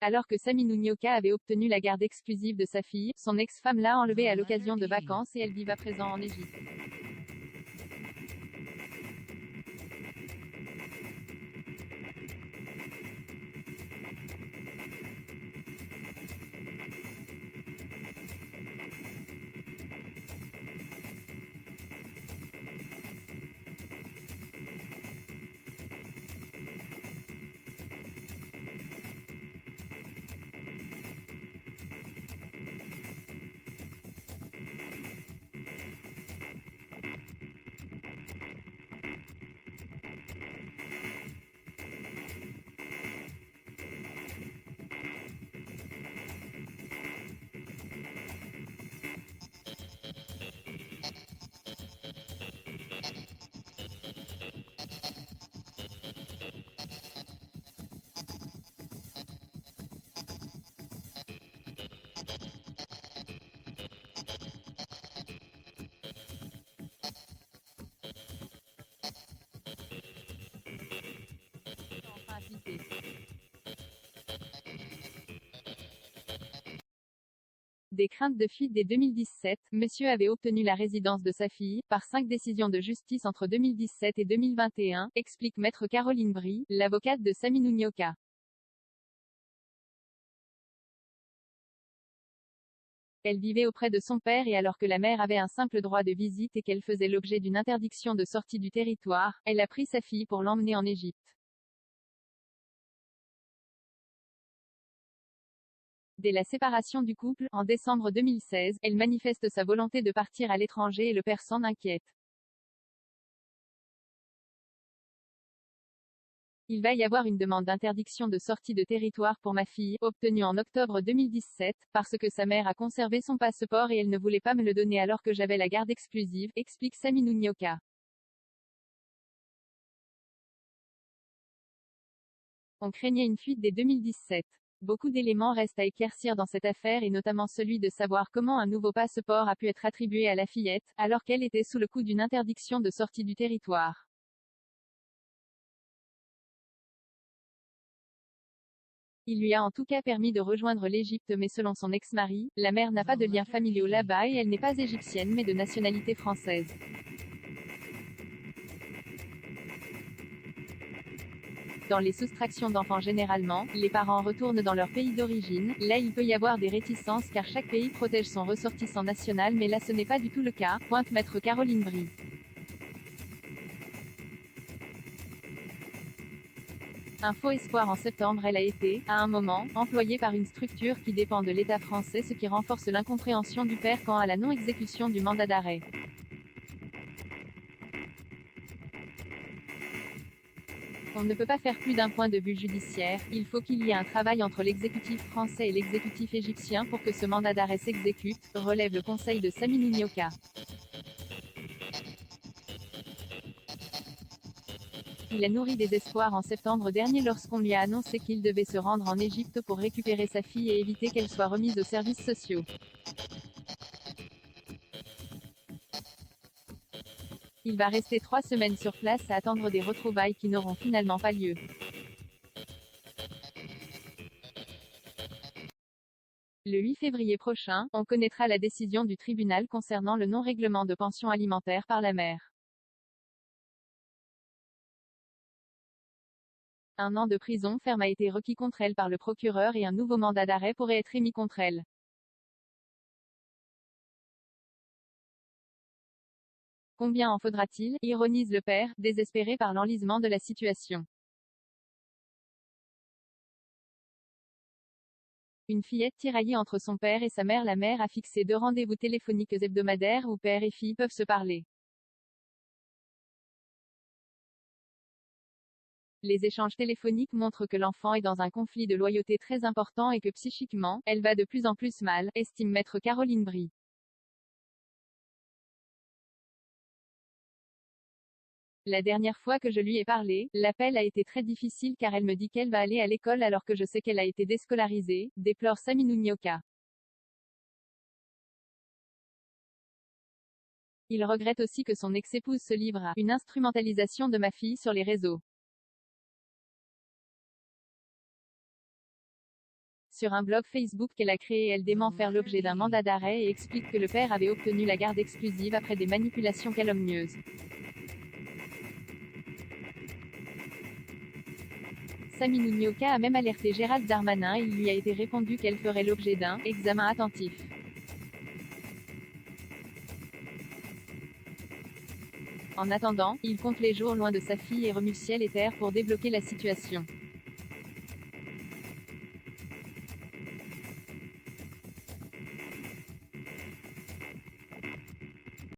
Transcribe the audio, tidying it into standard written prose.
Alors que Saminou Nyoka avait obtenu la garde exclusive de sa fille, son ex-femme l'a enlevée à l'occasion de vacances et elles vivent à présent en Égypte. Enfin appliqué. Des craintes de fuite dès 2017, monsieur avait obtenu la résidence de sa fille, par 5 décisions de justice entre 2017 et 2021, explique maître Caroline Brie, l'avocate de Saminou Nyoka. Elle vivait auprès de son père et alors que la mère avait un simple droit de visite et qu'elle faisait l'objet d'une interdiction de sortie du territoire, elle a pris sa fille pour l'emmener en Égypte. Dès la séparation du couple, en décembre 2016, elle manifeste sa volonté de partir à l'étranger et le père s'en inquiète. Il va y avoir une demande d'interdiction de sortie de territoire pour ma fille, obtenue en octobre 2017, parce que sa mère a conservé son passeport et elle ne voulait pas me le donner alors que j'avais la garde exclusive, explique Saminou Nyoka. On craignait une fuite dès 2017. Beaucoup d'éléments restent à éclaircir dans cette affaire et notamment celui de savoir comment un nouveau passeport a pu être attribué à la fillette, alors qu'elle était sous le coup d'une interdiction de sortie du territoire. Il lui a en tout cas permis de rejoindre l'Égypte mais selon son ex-mari, la mère n'a pas de liens familiaux là-bas et elle n'est pas égyptienne mais de nationalité française. Dans les soustractions d'enfants généralement, les parents retournent dans leur pays d'origine, là il peut y avoir des réticences car chaque pays protège son ressortissant national mais là ce n'est pas du tout le cas, pointe maître Caroline Brie. Un faux espoir en septembre elle a été, à un moment, employée par une structure qui dépend de l'État français ce qui renforce l'incompréhension du père quant à la non-exécution du mandat d'arrêt. On ne peut pas faire plus d'un point de vue judiciaire, il faut qu'il y ait un travail entre l'exécutif français et l'exécutif égyptien pour que ce mandat d'arrêt s'exécute, relève le conseil de Saminou Nyoka. Il a nourri des espoirs en septembre dernier lorsqu'on lui a annoncé qu'il devait se rendre en Égypte pour récupérer sa fille et éviter qu'elle soit remise aux services sociaux. Il va rester 3 semaines sur place à attendre des retrouvailles qui n'auront finalement pas lieu. Le 8 février prochain, on connaîtra la décision du tribunal concernant le non-règlement de pension alimentaire par la mère. 1 an de prison ferme a été requis contre elle par le procureur et un nouveau mandat d'arrêt pourrait être émis contre elle. Combien en faudra-t-il, ironise le père, désespéré par l'enlisement de la situation. Une fillette tiraillée entre son père et sa mère. La mère a fixé 2 rendez-vous téléphoniques hebdomadaires où père et fille peuvent se parler. Les échanges téléphoniques montrent que l'enfant est dans un conflit de loyauté très important et que psychiquement, elle va de plus en plus mal, estime maître Caroline Brie. La dernière fois que je lui ai parlé, l'appel a été très difficile car elle me dit qu'elle va aller à l'école alors que je sais qu'elle a été déscolarisée, déplore Saminou Nyoka. Il regrette aussi que son ex-épouse se livre à une instrumentalisation de ma fille sur les réseaux. Sur un blog Facebook qu'elle a créé, elle dément faire l'objet d'un mandat d'arrêt et explique que le père avait obtenu la garde exclusive après des manipulations calomnieuses. Saminou Gnocca a même alerté Gérald Darmanin et il lui a été répondu qu'elle ferait l'objet d'un « examen attentif ». En attendant, il compte les jours loin de sa fille et remue ciel et terre pour débloquer la situation.